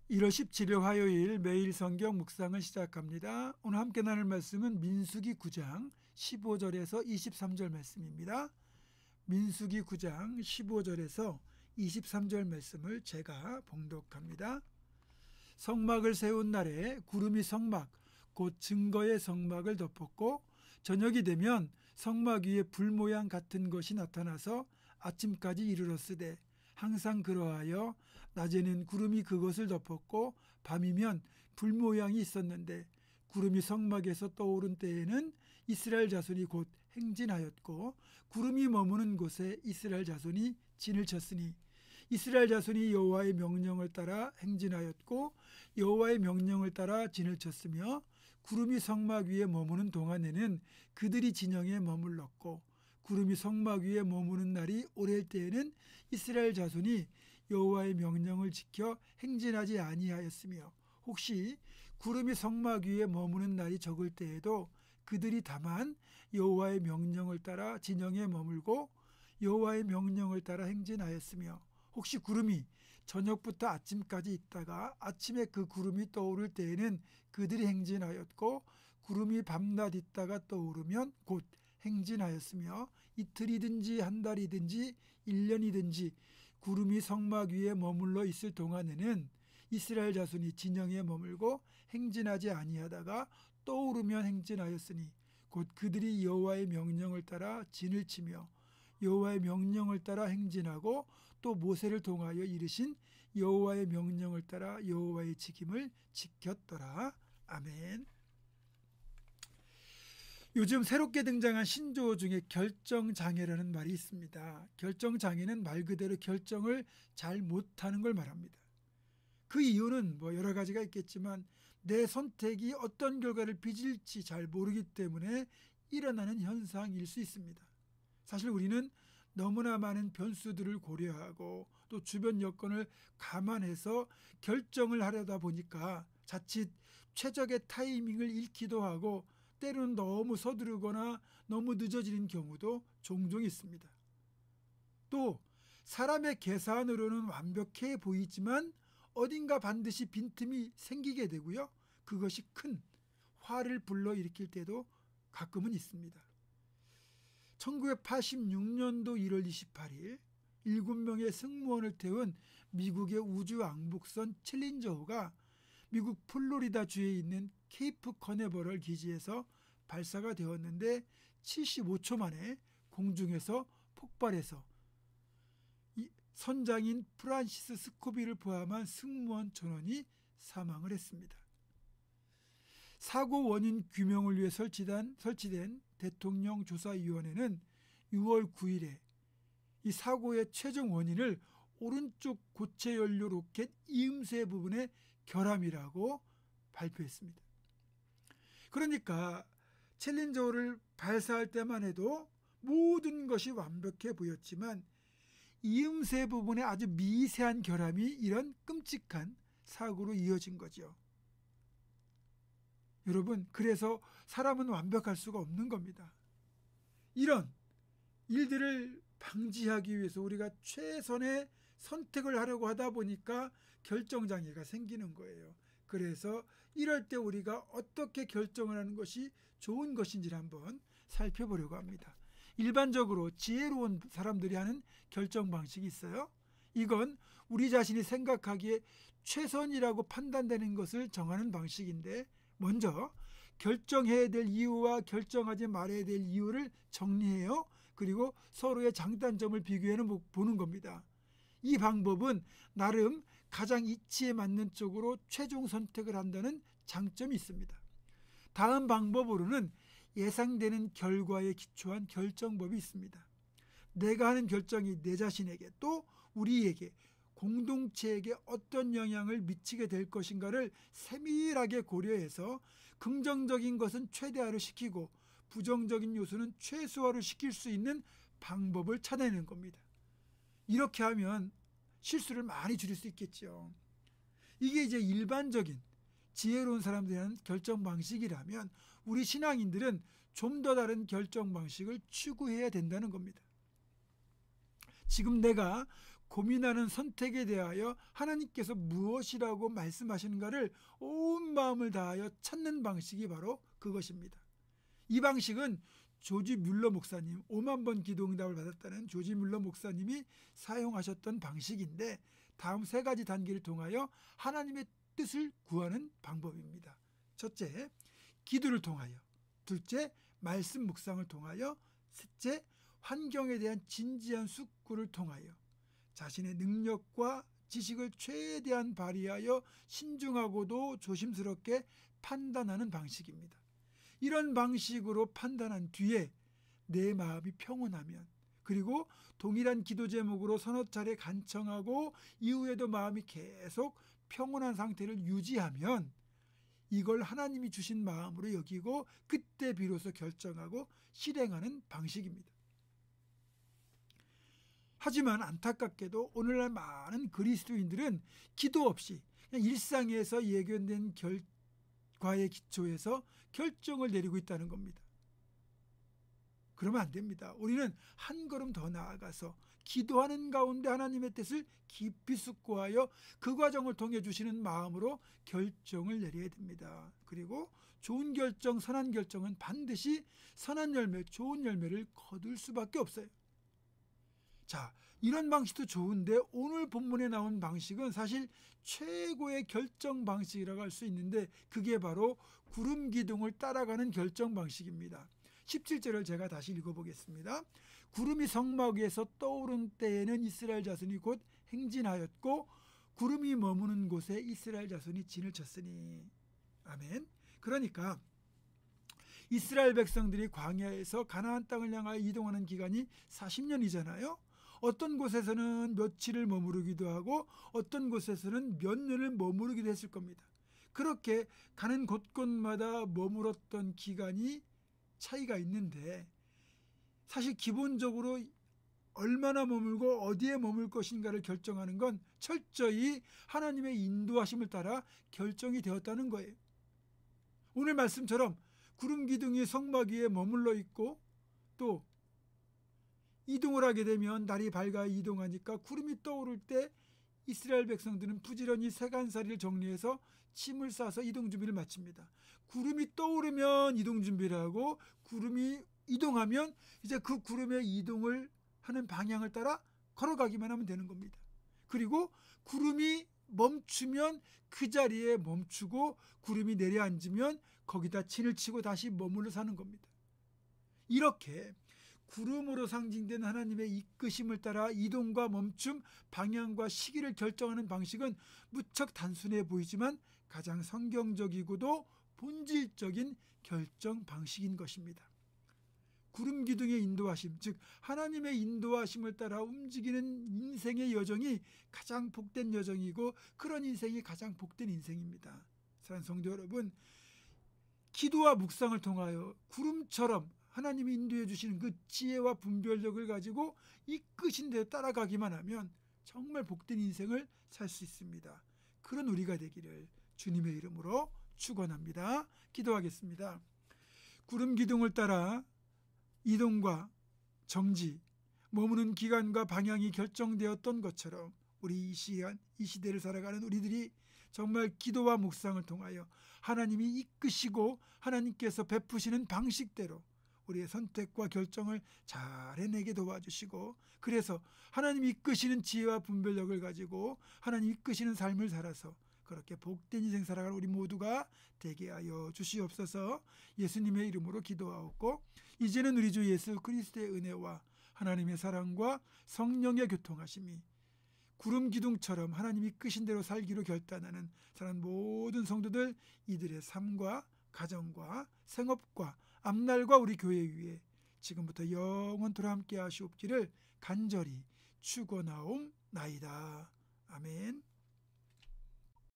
1월 17일 화요일 매일 성경 묵상을 시작합니다. 오늘 함께 나눌 말씀은 민수기 9장 15절에서 23절 말씀입니다. 민수기 9장 15절에서 23절 말씀을 제가 봉독합니다. 성막을 세운 날에 구름이 성막 곧 증거의 성막을 덮었고 저녁이 되면 성막 위에 불 모양 같은 것이 나타나서 아침까지 이르렀으되 항상 그러하여 낮에는 구름이 그것을 덮었고 밤이면 불 모양이 있었는데 구름이 성막에서 떠오른 때에는 이스라엘 자손이 곧 행진하였고 구름이 머무는 곳에 이스라엘 자손이 진을 쳤으니 이스라엘 자손이 여호와의 명령을 따라 행진하였고 여호와의 명령을 따라 진을 쳤으며 구름이 성막 위에 머무는 동안에는 그들이 진영에 머물렀고 구름이 성막 위에 머무는 날이 오래일 때에는 이스라엘 자손이 여호와의 명령을 지켜 행진하지 아니하였으며 혹시 구름이 성막 위에 머무는 날이 적을 때에도 그들이 다만 여호와의 명령을 따라 진영에 머물고 여호와의 명령을 따라 행진하였으며 혹시 구름이 저녁부터 아침까지 있다가 아침에 그 구름이 떠오를 때에는 그들이 행진하였고 구름이 밤낮 있다가 떠오르면 곧 행진하였으며 이틀이든지 한 달이든지 1년이든지 구름이 성막 위에 머물러 있을 동안에는 이스라엘 자손이 진영에 머물고 행진하지 아니하다가 떠오르면 행진하였으니 곧 그들이 여호와의 명령을 따라 진을 치며 여호와의 명령을 따라 행진하고 또 모세를 통하여 이르신 여호와의 명령을 따라 여호와의 지킴을 지켰더라. 아멘. 요즘 새롭게 등장한 신조어 중에 결정장애라는 말이 있습니다. 결정장애는 말 그대로 결정을 잘 못하는 걸 말합니다. 그 이유는 여러 가지가 있겠지만 내 선택이 어떤 결과를 빚을지 잘 모르기 때문에 일어나는 현상일 수 있습니다. 사실 우리는 너무나 많은 변수들을 고려하고 또 주변 여건을 감안해서 결정을 하려다 보니까 자칫 최적의 타이밍을 잃기도 하고 때로는 너무 서두르거나 너무 늦어지는 경우도 종종 있습니다. 또 사람의 계산으로는 완벽해 보이지만 어딘가 반드시 빈틈이 생기게 되고요. 그것이 큰 화를 불러일으킬 때도 가끔은 있습니다. 1986년도 1월 28일 7명의 승무원을 태운 미국의 우주왕복선 챌린저호가 미국 플로리다 주에 있는 케이프 커네버럴 기지에서 발사가 되었는데 75초 만에 공중에서 폭발해서 선장인 프란시스 스코비를 포함한 승무원 전원이 사망을 했습니다. 사고 원인 규명을 위해 설치된 대통령 조사위원회는 6월 9일에 이 사고의 최종 원인을 오른쪽 고체 연료 로켓 이음새 부분의 결함이라고 발표했습니다. 그러니까 챌린저호를 발사할 때만 해도 모든 것이 완벽해 보였지만 이음새 부분에 아주 미세한 결함이 이런 끔찍한 사고로 이어진 거죠. 여러분, 그래서 사람은 완벽할 수가 없는 겁니다. 이런 일들을 방지하기 위해서 우리가 최선의 선택을 하려고 하다 보니까 결정장애가 생기는 거예요. 그래서 이럴 때 우리가 어떻게 결정을 하는 것이 좋은 것인지를 한번 살펴보려고 합니다. 일반적으로 지혜로운 사람들이 하는 결정 방식이 있어요. 이건 우리 자신이 생각하기에 최선이라고 판단되는 것을 정하는 방식인데 먼저 결정해야 될 이유와 결정하지 말아야 될 이유를 정리해요. 그리고 서로의 장단점을 비교해 보는 겁니다. 이 방법은 나름 가장 이치에 맞는 쪽으로 최종 선택을 한다는 장점이 있습니다. 다음 방법으로는 예상되는 결과에 기초한 결정법이 있습니다. 내가 하는 결정이 내 자신에게 또 우리에게 공동체에게 어떤 영향을 미치게 될 것인가를 세밀하게 고려해서 긍정적인 것은 최대화를 시키고 부정적인 요소는 최소화를 시킬 수 있는 방법을 찾아내는 겁니다. 이렇게 하면 실수를 많이 줄일 수 있겠죠. 이게 이제 일반적인 지혜로운 사람들이 하는 결정 방식이라면 우리 신앙인들은 좀 더 다른 결정 방식을 추구해야 된다는 겁니다. 지금 내가 고민하는 선택에 대하여 하나님께서 무엇이라고 말씀하시는가를 온 마음을 다하여 찾는 방식이 바로 그것입니다. 이 방식은 조지 뮬러 목사님, 5만 번 기도응답을 받았다는 조지 뮬러 목사님이 사용하셨던 방식인데, 다음 세 가지 단계를 통하여 하나님의 뜻을 구하는 방법입니다. 첫째, 기도를 통하여. 둘째, 말씀 묵상을 통하여. 셋째, 환경에 대한 진지한 숙고를 통하여 자신의 능력과 지식을 최대한 발휘하여 신중하고도 조심스럽게 판단하는 방식입니다. 이런 방식으로 판단한 뒤에 내 마음이 평온하면, 그리고 동일한 기도 제목으로 서너 차례 간청하고 이후에도 마음이 계속 평온한 상태를 유지하면 이걸 하나님이 주신 마음으로 여기고 그때 비로소 결정하고 실행하는 방식입니다. 하지만 안타깝게도 오늘날 많은 그리스도인들은 기도 없이 그냥 일상에서 예견된 결과에 기초해서 결정을 내리고 있다는 겁니다. 그러면 안 됩니다. 우리는 한 걸음 더 나아가서 기도하는 가운데 하나님의 뜻을 깊이 숙고하여 그 과정을 통해 주시는 마음으로 결정을 내려야 됩니다. 그리고 좋은 결정, 선한 결정은 반드시 선한 열매, 좋은 열매를 거둘 수밖에 없어요. 자, 이런 방식도 좋은데 오늘 본문에 나온 방식은 사실 최고의 결정 방식이라고 할 수 있는데, 그게 바로 구름 기둥을 따라가는 결정 방식입니다. 17절을 제가 다시 읽어보겠습니다. 구름이 성막 위에서 떠오른 때에는 이스라엘 자손이 곧 행진하였고 구름이 머무는 곳에 이스라엘 자손이 진을 쳤으니. 아멘. 그러니까 이스라엘 백성들이 광야에서 가나안 땅을 향하여 이동하는 기간이 40년이잖아요. 어떤 곳에서는 며칠을 머무르기도 하고 어떤 곳에서는 몇 년을 머무르기도 했을 겁니다. 그렇게 가는 곳곳마다 머물었던 기간이 차이가 있는데, 사실 기본적으로 얼마나 머물고 어디에 머물 것인가를 결정하는 건 철저히 하나님의 인도하심을 따라 결정이 되었다는 거예요. 오늘 말씀처럼 구름 기둥이 성막 위에 머물러 있고 또 이동을 하게 되면 날이 밝아 이동하니까 구름이 떠오를 때 이스라엘 백성들은 부지런히 세간살이를 정리해서 침을 싸서 이동 준비를 마칩니다. 구름이 떠오르면 이동 준비를 하고 구름이 이동하면 이제 그 구름의 이동을 하는 방향을 따라 걸어가기만 하면 되는 겁니다. 그리고 구름이 멈추면 그 자리에 멈추고 구름이 내려앉으면 거기다 진을 치고 다시 머물러 사는 겁니다. 이렇게 구름으로 상징된 하나님의 이끄심을 따라 이동과 멈춤, 방향과 시기를 결정하는 방식은 무척 단순해 보이지만 가장 성경적이고도 본질적인 결정 방식인 것입니다. 구름 기둥의 인도하심, 즉 하나님의 인도하심을 따라 움직이는 인생의 여정이 가장 복된 여정이고 그런 인생이 가장 복된 인생입니다. 사랑하는 성도 여러분, 기도와 묵상을 통하여 구름처럼 하나님이 인도해 주시는 그 지혜와 분별력을 가지고 이끄신 대로 따라가기만 하면 정말 복된 인생을 살 수 있습니다. 그런 우리가 되기를 주님의 이름으로 축원합니다. 기도하겠습니다. 구름 기둥을 따라 이동과 정지, 머무는 기간과 방향이 결정되었던 것처럼 우리 이 시대를 살아가는 우리들이 정말 기도와 묵상을 통하여 하나님이 이끄시고 하나님께서 베푸시는 방식대로 우리의 선택과 결정을 잘 해내게 도와주시고, 그래서 하나님이 이끄시는 지혜와 분별력을 가지고 하나님 이끄시는 삶을 살아서 그렇게 복된 인생 살아가는 우리 모두가 되게 하여 주시옵소서. 예수님의 이름으로 기도하옵고, 이제는 우리 주 예수 그리스도의 은혜와 하나님의 사랑과 성령의 교통하심이 구름 기둥처럼 하나님이 이끄신 대로 살기로 결단하는 사랑하는 모든 성도들, 이들의 삶과 가정과 생업과 앞날과 우리 교회 위에 지금부터 영원토록 함께 하시옵기를 간절히 축원하옵나이다. 아멘.